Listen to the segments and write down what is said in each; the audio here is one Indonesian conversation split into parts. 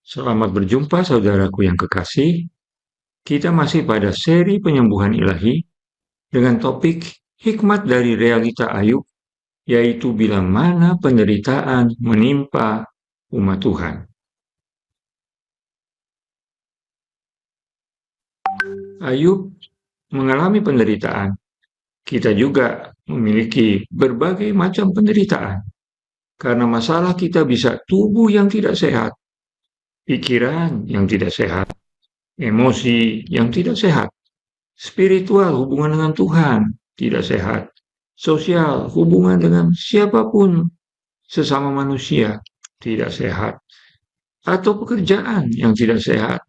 Selamat berjumpa saudaraku yang kekasih. Kita masih pada seri penyembuhan ilahi dengan topik hikmat dari realita Ayub, yaitu bila mana penderitaan menimpa umat Tuhan. Ayub mengalami penderitaan. Kita juga memiliki berbagai macam penderitaan. Karena masalah kita bisa tubuh yang tidak sehat, pikiran yang tidak sehat, emosi yang tidak sehat, spiritual, hubungan dengan Tuhan, tidak sehat. Sosial, hubungan dengan siapapun, sesama manusia, tidak sehat. Atau pekerjaan yang tidak sehat.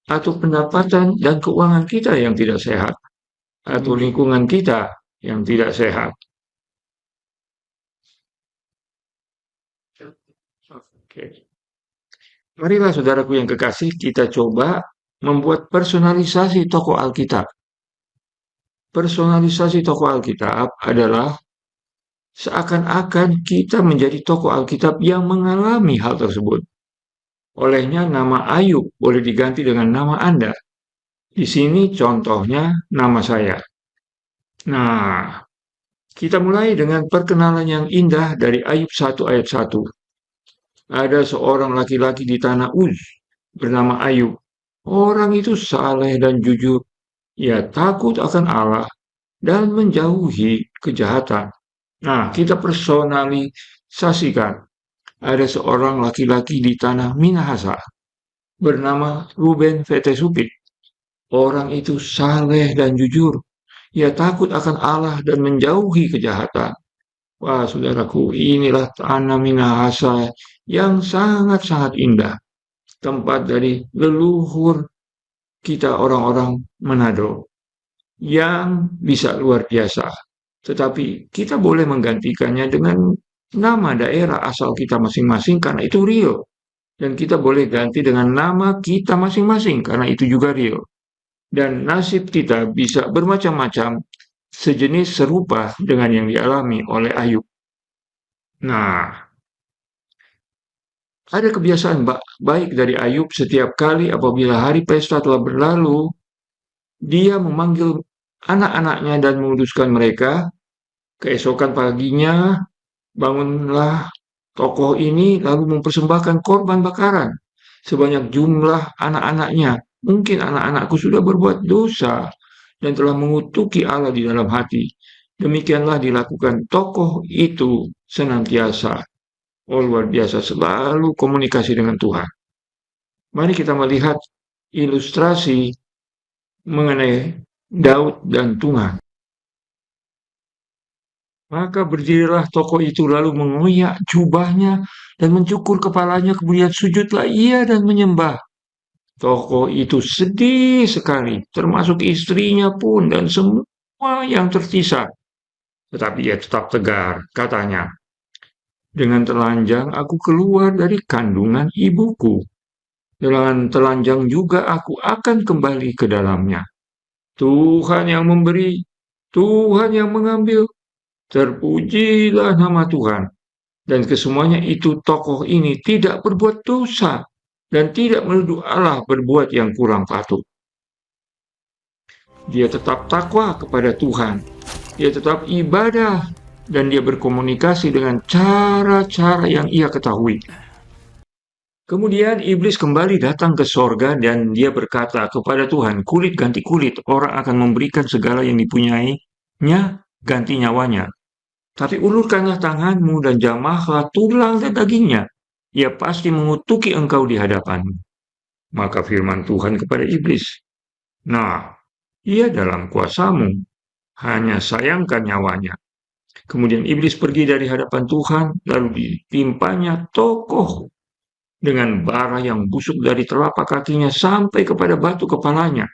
Atau pendapatan dan keuangan kita yang tidak sehat. Atau lingkungan kita yang tidak sehat. Oke. Marilah saudaraku yang kekasih, kita coba membuat personalisasi tokoh Alkitab. Personalisasi tokoh Alkitab adalah seakan-akan kita menjadi tokoh Alkitab yang mengalami hal tersebut. Olehnya nama Ayub boleh diganti dengan nama Anda. Di sini contohnya nama saya. Nah, kita mulai dengan perkenalan yang indah dari Ayub 1 ayat 1. Ada seorang laki-laki di tanah Uz bernama Ayub. Orang itu saleh dan jujur. Ia takut akan Allah dan menjauhi kejahatan. Nah, kita personalisasikan. Ada seorang laki-laki di tanah Minahasa bernama Ruben Vetesupit. Orang itu saleh dan jujur. Ia takut akan Allah dan menjauhi kejahatan. Wah, saudaraku, inilah tanah Minahasa yang sangat-sangat indah. Tempat dari leluhur kita orang-orang Manado yang bisa luar biasa. Tetapi kita boleh menggantikannya dengan nama daerah asal kita masing-masing karena itu real. Dan kita boleh ganti dengan nama kita masing-masing karena itu juga real. Dan nasib kita bisa bermacam-macam, sejenis serupa dengan yang dialami oleh Ayub. Nah, ada kebiasaan baik dari Ayub. Setiap kali apabila hari pesta telah berlalu, dia memanggil anak-anaknya dan menguduskan mereka. Keesokan paginya, bangunlah tokoh ini lalu mempersembahkan korban bakaran sebanyak jumlah anak-anaknya. Mungkin anak-anakku sudah berbuat dosa dan telah mengutuki Allah di dalam hati. Demikianlah dilakukan tokoh itu senantiasa. Oh, luar biasa, selalu komunikasi dengan Tuhan. Mari kita melihat ilustrasi mengenai Daud dan Tuhan. Maka berdirilah tokoh itu lalu mengoyak jubahnya dan mencukur kepalanya, kemudian sujudlah ia dan menyembah. Tokoh itu sedih sekali, termasuk istrinya pun dan semua yang tersisa. Tetapi ia tetap tegar, katanya, dengan telanjang aku keluar dari kandungan ibuku. Dengan telanjang juga aku akan kembali ke dalamnya. Tuhan yang memberi, Tuhan yang mengambil, terpujilah nama Tuhan. Dan kesemuanya itu tokoh ini tidak berbuat dosa dan tidak menuduh Allah berbuat yang kurang patut. Dia tetap takwa kepada Tuhan. Dia tetap ibadah dan dia berkomunikasi dengan cara-cara yang ia ketahui. Kemudian iblis kembali datang ke sorga dan dia berkata kepada Tuhan, kulit ganti kulit, orang akan memberikan segala yang dipunyainya ganti nyawanya. Tapi ulurkanlah tanganmu dan jamahlah tulang dan dagingnya. Ia pasti mengutuki engkau di hadapanmu. Maka firman Tuhan kepada iblis, nah, ia dalam kuasamu, hanya sayangkan nyawanya. Kemudian iblis pergi dari hadapan Tuhan, lalu ditimpanya tokoh dengan bara yang busuk dari telapak kakinya sampai kepada batu kepalanya.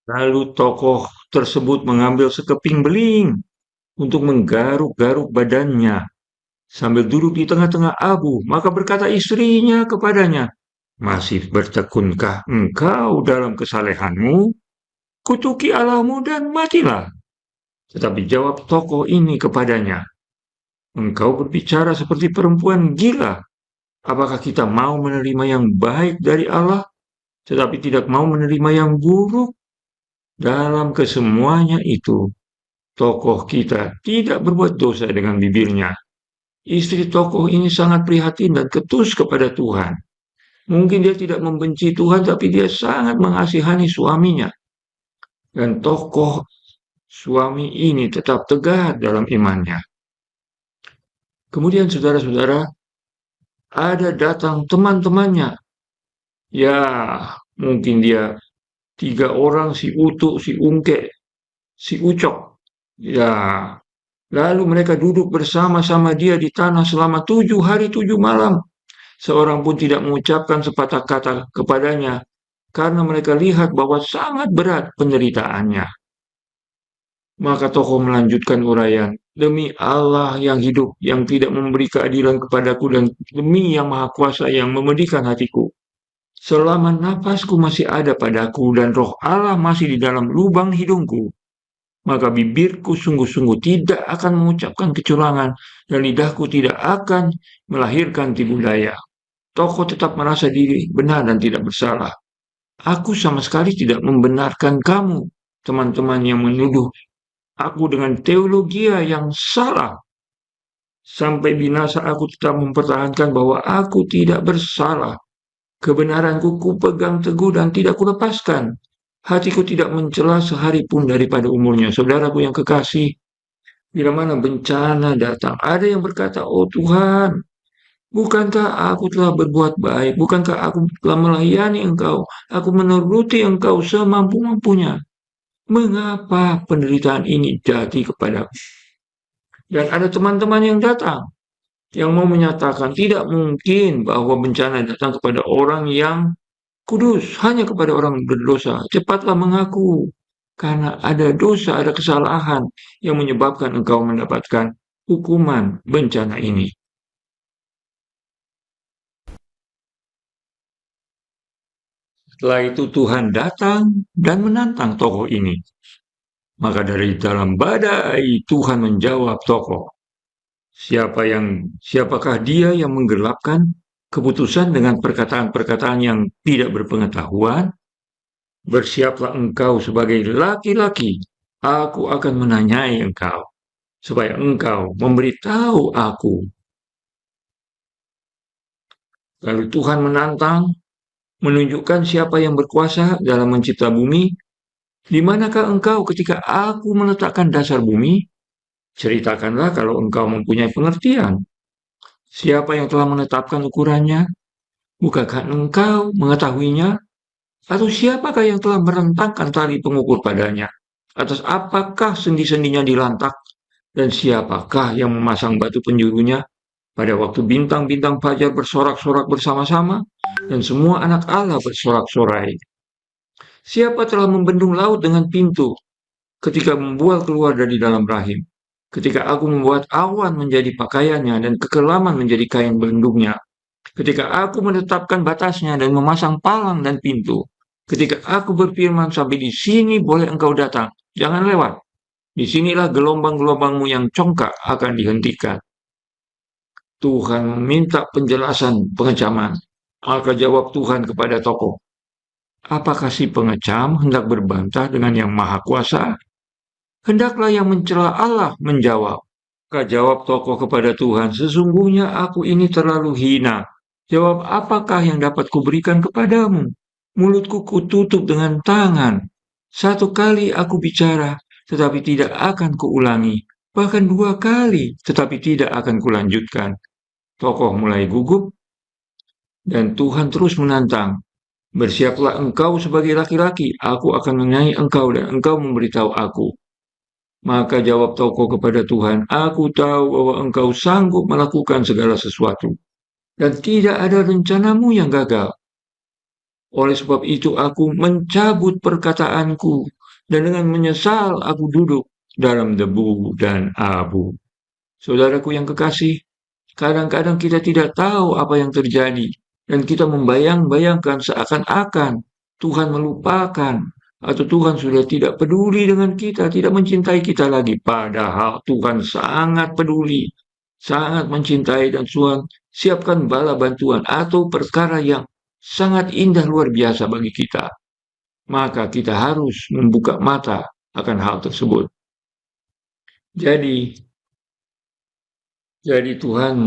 Lalu tokoh tersebut mengambil sekeping beling untuk menggaruk-garuk badannya sambil duduk di tengah-tengah abu. Maka berkata istrinya kepadanya, masih bertekunkah engkau dalam kesalehanmu? Kutuki Allahmu dan matilah. Tetapi jawab tokoh ini kepadanya, engkau berbicara seperti perempuan gila. Apakah kita mau menerima yang baik dari Allah, tetapi tidak mau menerima yang buruk? Dalam kesemuanya itu, tokoh kita tidak berbuat dosa dengan bibirnya. Istri tokoh ini sangat prihatin dan ketus kepada Tuhan. Mungkin dia tidak membenci Tuhan, tapi dia sangat mengasihani suaminya. Dan tokoh suami ini tetap tegar dalam imannya. Kemudian saudara-saudara, ada datang teman-temannya. Ya, mungkin dia 3 orang, si Utuk, si Ungke, si Ucok. Ya, lalu mereka duduk bersama-sama dia di tanah selama 7 hari 7 malam. Seorang pun tidak mengucapkan sepatah kata kepadanya, karena mereka lihat bahwa sangat berat penderitaannya. Maka tokoh melanjutkan uraian, demi Allah yang hidup, yang tidak memberi keadilan kepadaku, dan demi Yang Maha Kuasa yang memedihkan hatiku. Selama napasku masih ada padaku dan roh Allah masih di dalam lubang hidungku, maka bibirku sungguh-sungguh tidak akan mengucapkan kecurangan dan lidahku tidak akan melahirkan tipu daya. Tokoh tetap merasa diri benar dan tidak bersalah. Aku sama sekali tidak membenarkan kamu, teman-teman yang menuduh aku dengan teologi yang salah. Sampai binasa aku tetap mempertahankan bahwa aku tidak bersalah. Kebenaranku kupegang teguh dan tidak kulepaskan. Hatiku tidak mencela sehari pun daripada umurnya. Saudaraku yang kekasih, bila mana bencana datang, ada yang berkata, "Oh Tuhan, bukankah aku telah berbuat baik? Bukankah aku telah melayani Engkau? Aku menuruti Engkau semampu-mampunya. Mengapa penderitaan ini jadi kepadaku?" Dan ada teman-teman yang datang, yang mau menyatakan tidak mungkin bahwa bencana datang kepada orang yang kudus, hanya kepada orang berdosa. Cepatlah mengaku, karena ada dosa, ada kesalahan yang menyebabkan engkau mendapatkan hukuman bencana ini. Setelah itu Tuhan datang dan menantang tokoh ini. Maka dari dalam badai Tuhan menjawab tokoh. Siapakah dia yang menggelapkan keputusan dengan perkataan-perkataan yang tidak berpengetahuan? Bersiaplah engkau sebagai laki-laki. Aku akan menanyai engkau, supaya engkau memberitahu aku. Lalu Tuhan menantang, menunjukkan siapa yang berkuasa dalam mencipta bumi. Di manakah engkau ketika aku meletakkan dasar bumi? Ceritakanlah kalau engkau mempunyai pengertian. Siapa yang telah menetapkan ukurannya? Bukankah engkau mengetahuinya? Atau siapakah yang telah merentangkan tali pengukur padanya? Atas apakah sendi-sendinya dilantak? Dan siapakah yang memasang batu penjurunya? Pada waktu bintang-bintang fajar bersorak-sorak bersama-sama, dan semua anak Allah bersorak-sorai. Siapa telah membendung laut dengan pintu, ketika membuat keluar dari dalam rahim? Ketika aku membuat awan menjadi pakaiannya dan kekelaman menjadi kain belendungnya. Ketika aku menetapkan batasnya dan memasang palang dan pintu. Ketika aku berfirman, sampai di sini boleh engkau datang, jangan lewat. Disinilah gelombang-gelombangmu yang congkak akan dihentikan. Tuhan meminta penjelasan pengecaman. Maka jawab Tuhan kepada tokoh, apakah si pengecam hendak berbantah dengan Yang Maha Kuasa? Hendaklah yang mencela Allah menjawab. Maka jawab tokoh kepada Tuhan, sesungguhnya aku ini terlalu hina. Jawab apakah yang dapat kuberikan kepadamu? Mulutku kututup dengan tangan. 1 kali aku bicara, tetapi tidak akan kuulangi. Bahkan 2 kali, tetapi tidak akan kulanjutkan. Tokoh mulai gugup, dan Tuhan terus menantang. Bersiaplah engkau sebagai laki-laki, aku akan menanyai engkau dan engkau memberitahu aku. Maka jawab tokoh kepada Tuhan, aku tahu bahwa engkau sanggup melakukan segala sesuatu. Dan tidak ada rencanamu yang gagal. Oleh sebab itu aku mencabut perkataanku, dan dengan menyesal aku duduk dalam debu dan abu. Saudaraku yang kekasih, kadang-kadang kita tidak tahu apa yang terjadi, dan kita membayang-bayangkan seakan-akan Tuhan melupakan, atau Tuhan sudah tidak peduli dengan kita, tidak mencintai kita lagi. Padahal Tuhan sangat peduli, sangat mencintai, dan Tuhan siapkan bala bantuan atau perkara yang sangat indah luar biasa bagi kita, maka kita harus membuka mata akan hal tersebut. Jadi, Tuhan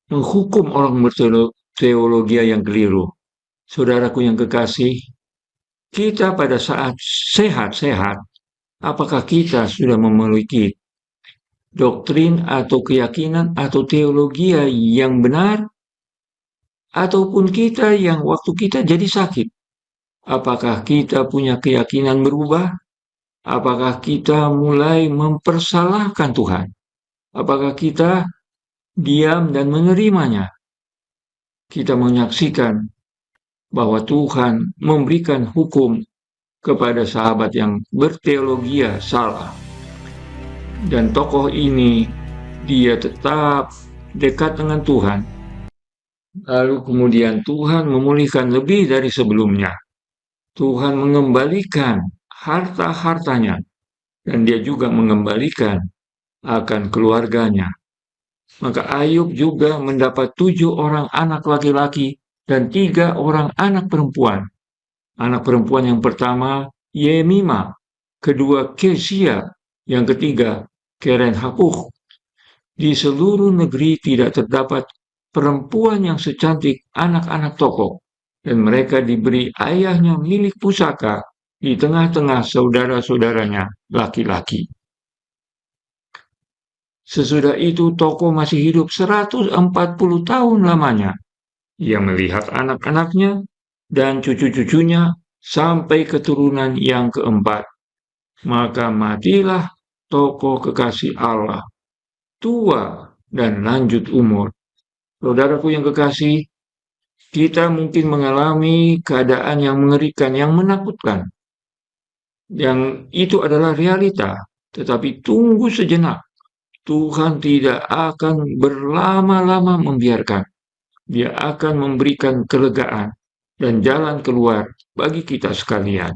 menghukum orang berteologi yang keliru. Saudaraku yang kekasih, kita pada saat sehat-sehat, apakah kita sudah memiliki doktrin atau keyakinan atau teologi yang benar, ataupun kita yang waktu kita jadi sakit, apakah kita punya keyakinan berubah? Apakah kita mulai mempersalahkan Tuhan? Apakah kita diam dan menerimanya? Kita menyaksikan bahwa Tuhan memberikan hukum kepada sahabat yang berteologi salah. Dan tokoh ini, dia tetap dekat dengan Tuhan. Lalu kemudian Tuhan memulihkan lebih dari sebelumnya. Tuhan mengembalikan harta-hartanya. Dan dia juga mengembalikan akan keluarganya. Maka Ayub juga mendapat 7 orang anak laki-laki dan 3 orang anak perempuan. Anak perempuan yang pertama, Yemima. Kedua, Kesia. Yang ketiga, Keren Hapuch. Di seluruh negeri tidak terdapat perempuan yang secantik anak-anak tokoh. Dan mereka diberi ayahnya milik pusaka di tengah-tengah saudara-saudaranya laki-laki. Sesudah itu Toko masih hidup 140 tahun lamanya. Ia melihat anak-anaknya dan cucu-cucunya sampai keturunan yang keempat. Maka matilah Toko kekasih Allah, tua dan lanjut umur. Saudaraku yang kekasih, kita mungkin mengalami keadaan yang mengerikan, yang menakutkan. Yang itu adalah realita, tetapi tunggu sejenak. Tuhan tidak akan berlama-lama membiarkan. Dia akan memberikan kelegaan dan jalan keluar bagi kita sekalian.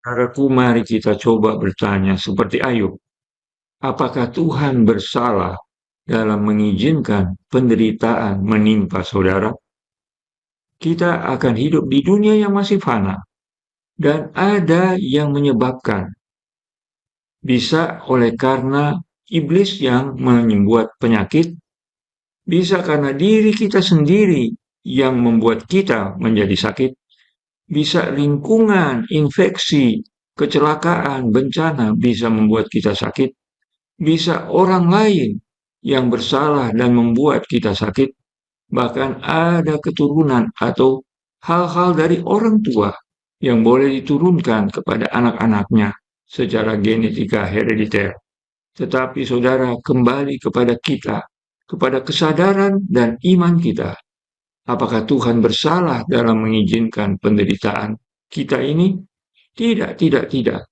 Saudaraku, mari kita coba bertanya seperti Ayub. Apakah Tuhan bersalah dalam mengizinkan penderitaan menimpa saudara? Kita akan hidup di dunia yang masih fana. Dan ada yang menyebabkan. Bisa oleh karena iblis yang membuat penyakit, bisa karena diri kita sendiri yang membuat kita menjadi sakit, bisa lingkungan, infeksi, kecelakaan, bencana bisa membuat kita sakit, bisa orang lain yang bersalah dan membuat kita sakit, bahkan ada keturunan atau hal-hal dari orang tua yang boleh diturunkan kepada anak-anaknya secara genetika herediter. Tetapi saudara, kembali kepada kita, kepada kesadaran dan iman kita. Apakah Tuhan bersalah dalam mengizinkan penderitaan kita ini? Tidak, tidak, tidak.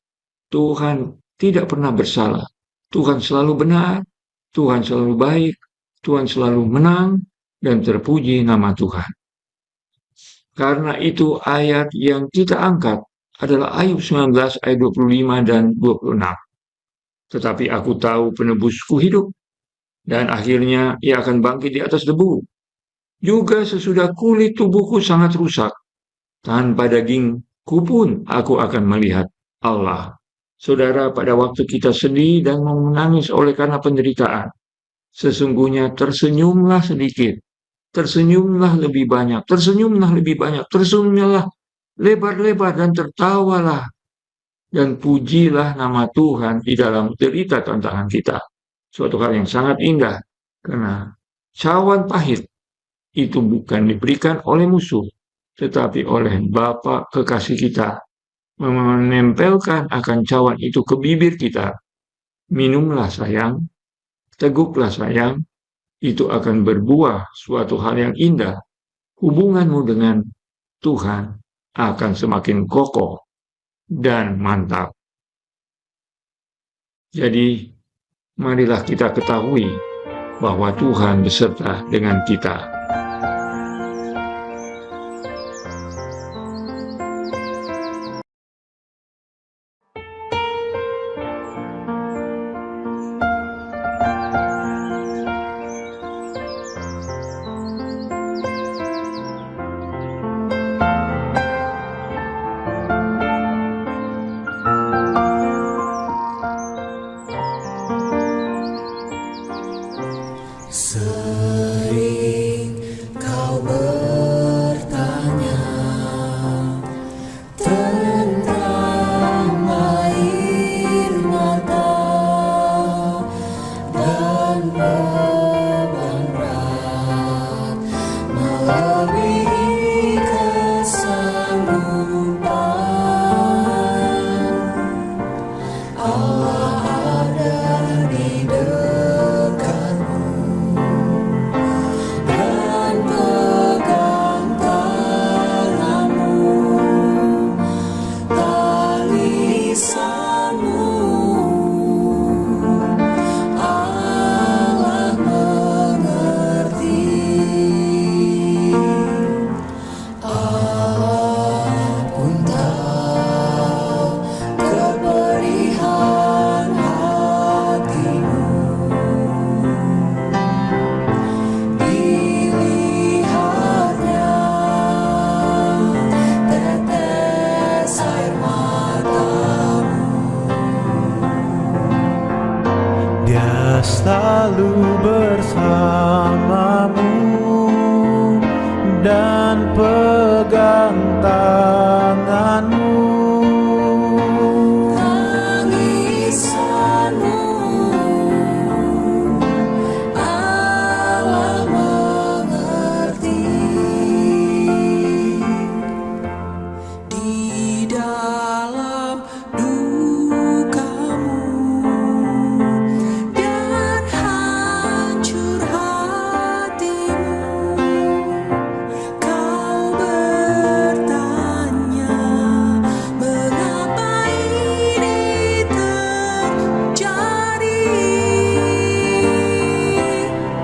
Tuhan tidak pernah bersalah. Tuhan selalu benar, Tuhan selalu baik, Tuhan selalu menang, dan terpuji nama Tuhan. Karena itu ayat yang kita angkat adalah Ayub 19 ayat 25 dan 26. Tetapi aku tahu penebusku hidup, dan akhirnya ia akan bangkit di atas debu. Juga sesudah kulit tubuhku sangat rusak, tanpa dagingku pun aku akan melihat Allah. Saudara, pada waktu kita sedih dan mau menangis oleh karena penderitaan, sesungguhnya tersenyumlah sedikit, tersenyumlah lebih banyak, tersenyumlah lebih banyak, tersenyumlah lebar-lebar dan tertawalah dan pujilah nama Tuhan di dalam derita tantangan kita. Suatu hal yang sangat indah, karena cawan pahit itu bukan diberikan oleh musuh, tetapi oleh Bapa kekasih kita, menempelkan akan cawan itu ke bibir kita. Minumlah sayang, teguklah sayang, itu akan berbuah suatu hal yang indah. Hubunganmu dengan Tuhan akan semakin kokoh dan mantap. Jadi, marilah kita ketahui bahwa Tuhan beserta dengan kita. Sering kau bertanya tentang air mata dan beban berat melebihi kesanggupan. Allah ada di dekatmu dan pegang tanganmu, tak lisanmu. Allah mengerti. Allah pun tahu kepedihan hatimu. Dilihatnya tetes air matamu. Dia selalu bersamamu dan pegang tanganmu. Tangisanmu Allah mengerti. Di dalam dukamu dan hancur hatimu, kau bertanya, mengapa ini terjadi?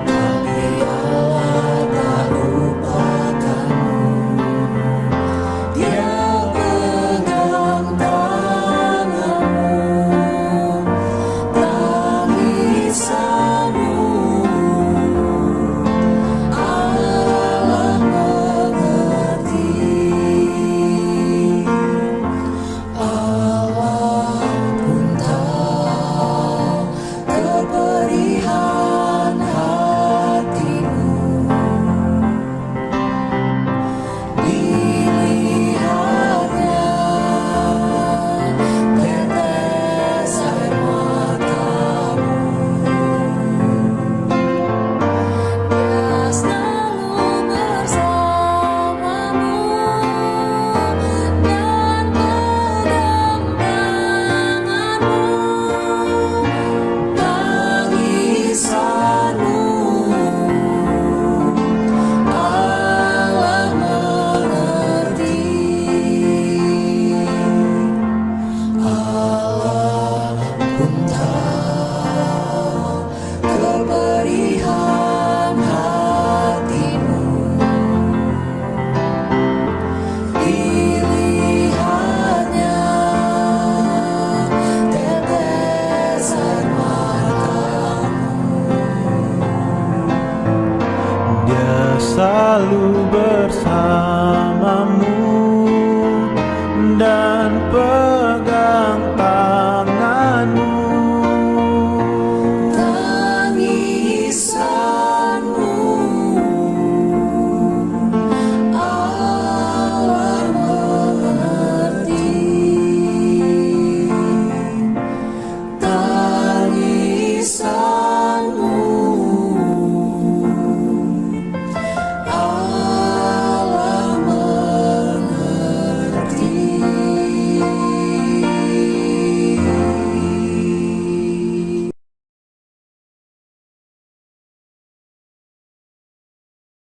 Tapi Allah tak lupakanmu. Dia pegang tanganmu, tangisanmu. Allah mengerti. Allah pun tahu kepedihan hatimu. Dilihatnya tetes air matamu. Dia selalu bersamamu dan pegang tanganmu. Tangisanmu Allah mengerti. Allah pun tahu kepedihan hatimu. Dilihatnya tetes air matamu. Dia selalu